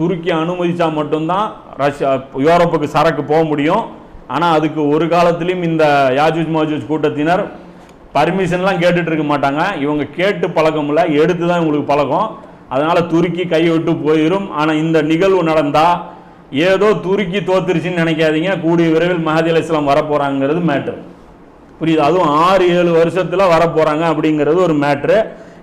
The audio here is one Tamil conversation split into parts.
துருக்கி அனுமதிச்சா மட்டும்தான் ரஷ்யா யூரோப்புக்கு சரக்கு போக முடியும். ஆனால் அதுக்கு ஒரு காலத்திலையும் இந்த யாஜூஜ் மாஜூஜ் கூட்டத்தினர் பர்மிஷன்லாம் கேட்டுட்டு இருக்க மாட்டாங்க. இவங்க கேட்டு பழக்கம் இல்லை, எடுத்து தான் இவங்களுக்கு பழக்கம். அதனால துருக்கி கையை விட்டு போயிடும். ஆனால் இந்த நிகழ்வு நடந்தா ஏதோ துருக்கி தோத்துருச்சுன்னு நினைக்காதீங்க. கூடிய விரைவில் மஹதி அலைஹிஸ்ஸலாம் வரப்போறாங்கிறது மேட்ரு, புரியுது? அதுவும் 6-7 வருஷத்துல வரப்போறாங்க அப்படிங்கிறது ஒரு மேட்ரு.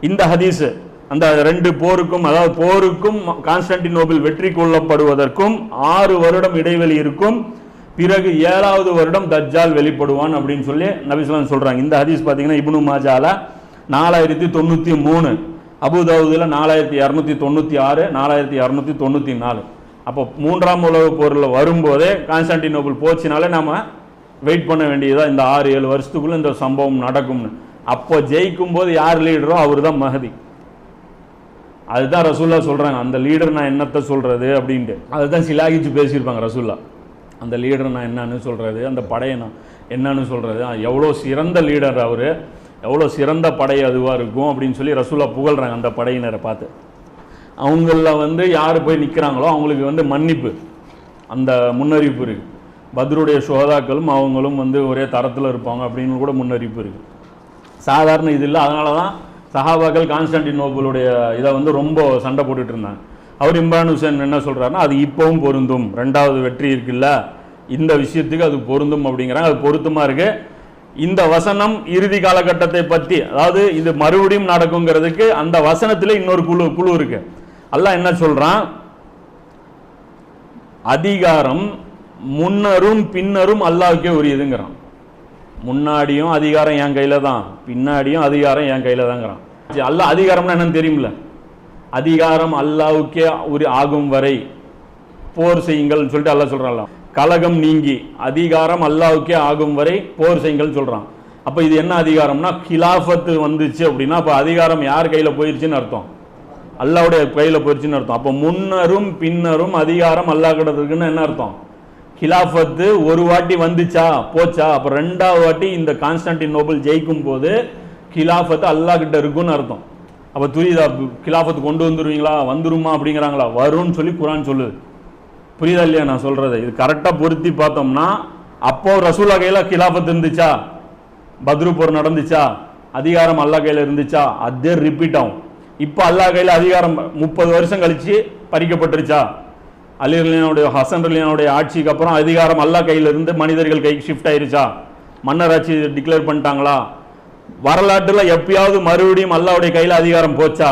இந்த ஹதீஸ் அந்த 2 போருக்கும், அதாவது போருக்கும் கான்ஸ்டன்டினோபிள் வெற்றி கொள்ளப்படுவதற்கும் 6 வருடம் இடைவெளி இருக்கும். பிறகு 7வது வருடம் தஜ்ஜால் வெளிப்படுவான் அப்படின்னு சொல்லி நபி ஸல்லல்லாஹு அலைஹி வஸல்லம் சொல்றாங்க. இந்த ஹதீஸ் பார்த்தீங்கன்னா இப்னு மாஜால 4093, அபூதாவூதுல 4296, 4294. அப்போ 3ஆம் உலகப் போரில் வரும்போதே கான்ஸ்டன்டினோபிள் போச்சுனாலே நாம வெயிட் பண்ண வேண்டியதா இந்த 6-7 வருஷத்துக்குள்ள இந்த சம்பவம் நடக்கும்னு. அப்போ ஜெயிக்கும் போது யார் லீடரோ அவர் தான் மஹதி. அதுதான் ரசூல்லா சொல்றாங்க. அந்த லீடர் நான் என்னத்தை சொல்றது அப்படின்ட்டு அதுதான் சிலாகிச்சு பேசியிருப்பாங்க ரசூல்லா. அந்த லீடர் நான் என்னன்னு சொல்றது, அந்த படையை நான் என்னன்னு சொல்றது, எவ்வளோ சிறந்த லீடர் அவரு, எவ்வளோ சிறந்த படை அதுவாக இருக்கும் அப்படின்னு சொல்லி ரசூல்லா புகழ்றாங்க. அந்த படையினரை பார்த்து அவங்கள யார் போய் நிற்கிறாங்களோ அவங்களுக்கு மன்னிப்பு, அந்த முன்னறிவிப்பு இருக்கு. பத்ருடைய சுஹதாக்களும் அவங்களும் ஒரே தரத்தில் இருப்பாங்க அப்படின்னு கூட முன்னறிவிப்பு இருக்கு. சாதாரண இது இல்லை. அதனால தான் சஹாபாக்கள் கான்ஸ்டன்டினோபிளுடைய இதை ரொம்ப சண்டை போட்டுட்டு இருந்தாங்க. அவர் இம்ரான் ஹுசைன் என்ன சொல்றாருன்னா, அது இப்பவும் பொருந்தும், 2வது வெற்றி இருக்குல்ல இந்த விஷயத்துக்கு அது பொருந்தும் அப்படிங்கிறாங்க. அது பொருத்தமா இருக்கு. இந்த வசனம் இறுதி காலகட்டத்தை பற்றி, அதாவது இது மறுபடியும் நடக்குங்கிறதுக்கு அந்த வசனத்துல இன்னொரு குழு இருக்கு. அல்லாஹ் என்ன சொல்றான், அதிகாரம் முன்னரும் பின்னரும் அல்லாஹ்வுக்கே உரியதுங்கிறான். முன்னாடியும் அதிகாரம் என் கையில தான், பின்னாடியும் அதிகாரம் என் கையில தாங்கிறான். அல்லாஹ் அதிகாரம்னா என்னன்னு தெரியுமில்ல? அதிகாரம் அல்லாஹ்வுக்கே ஆகும் வரை போர் செய்யுங்கள் சொல்லிட்டு அல்லாஹ் சொல்றான். கலகம் நீங்கி அதிகாரம் அல்லாஹ்வுக்கே ஆகும் வரை போர் செய்யுங்கள் சொல்றான். அப்ப இது என்ன அதிகாரம்னா, கிலாஃபத்து வந்துச்சு அப்படின்னா அப்ப அதிகாரம் யார் கையில போயிருச்சுன்னு அர்த்தம்? அல்லாஹ்வுடைய கையில போயிருச்சுன்னு அர்த்தம். அப்ப முன்னரும் பின்னரும் அதிகாரம் அல்லாஹ் கிட்ட இருக்குன்னு என்ன அர்த்தம்? கிலாஃபத்து ஒரு வாட்டி வந்துச்சா போச்சா, அப்ப 2வது வாட்டி இந்த கான்ஸ்டன்டினோபிள் ஜெயிக்கும் போது கிலாஃபத்து அல்லாஹ் கிட்ட இருக்குன்னு அர்த்தம். அப்ப புரியுதா? கிலாஃபத்து கொண்டு வந்துருவீங்களா, வந்துருமா அப்படிங்கிறாங்களா? வரும்னு சொல்லி குர்ஆன் சொல்லுது. புரியுதா இல்லையா நான் சொல்றது? இது கரெக்டா பொருத்தி பார்த்தோம்னா அப்போ ரசூலா கையில கிலாஃபத் இருந்துச்சா, பத்ரு போர் நடந்துச்சா, அதிகாரம் அல்லாஹ் கையில இருந்துச்சா, அதே ரிப்பீட் ஆகும். இப்ப அல்லாஹ் கையில அதிகாரம் 30 வருஷம் கழிச்சு பறிக்கப்பட்டுருச்சா? அலி ரலியல்லாஹு அன்ஹு ஹசன் ரலியல்லாஹு அன்ஹு ஆட்சிக்கு அப்புறம் அதிகாரம் அல்லாஹ் கையில இருந்து மனிதர்கள் கைக்கு ஷிஃப்ட் ஆயிருச்சா? மன்னர் ஆட்சி டிக்ளேர் பண்ணிட்டாங்களா? வரலாற்றுல எப்பயாவது மறுபடியும் அல்லாஹ்வுடைய கையில அதிகாரம் போச்சா?